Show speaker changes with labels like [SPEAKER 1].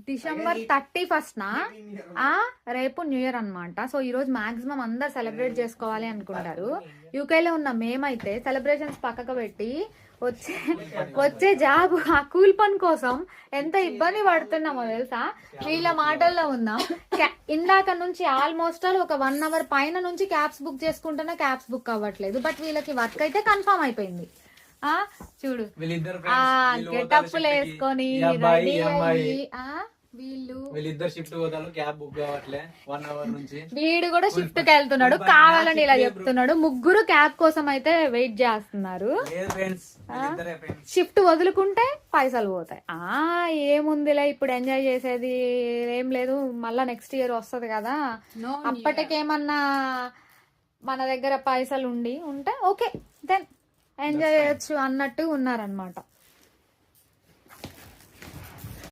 [SPEAKER 1] December 31 రేపు new year అనమాట. So ఈ రోజు మాక్సిమం అందరు సెలబ్రేట్ చేసుకోవాలి అనుకుంటారు. యూకేలో ఉన్న మేమైతే సెలబ్రేషన్స్ పక్కకు పెట్టి వచ్చే జాబ్ ఆ కూల్ పని కోసం ఎంత ఇబ్బంది పడుతున్నామో తెలుసా. వీళ్ళ మాటల్లో ఉందాం. ఇందాక నుంచి ఆల్మోస్ట్ ఒక 1 hour పైన నుంచి క్యాబ్స్ బుక్ చేసుకుంటున్నా, క్యాబ్స్ బుక్ అవ్వట్లేదు. బట్ వీళ్ళకి వర్క్ అయితే కన్ఫర్మ్ అయిపోయింది. చూడు గెటప్లు వేసుకొని రెడీ అయ్యి
[SPEAKER 2] వీళ్ళిద్దరు షిఫ్ట్ పోతారు, క్యాబ్ బుక్ కావట్లే 1 hour నుంచి.
[SPEAKER 1] వీడు కూడా షిఫ్ట్ కి వెళ్తున్నాడు, కావాలని ఇలా చెప్తున్నాడు. ముగ్గురు క్యాబ్ కోసం అయితే వెయిట్ చేస్తున్నారు. షిఫ్ట్ వదులుకుంటే పైసలు పోతాయి. ఏముందిలే ఇప్పుడు ఎంజాయ్ చేసేది ఏం లేదు, మళ్ళా నెక్స్ట్ ఇయర్ వస్తది కదా, అప్పటికేమన్నా మన దగ్గర పైసలు ఉంటే ఓకే దెన్ ఎంజాయ్ చేయొచ్చు అన్నట్టు ఉన్నారనమాట.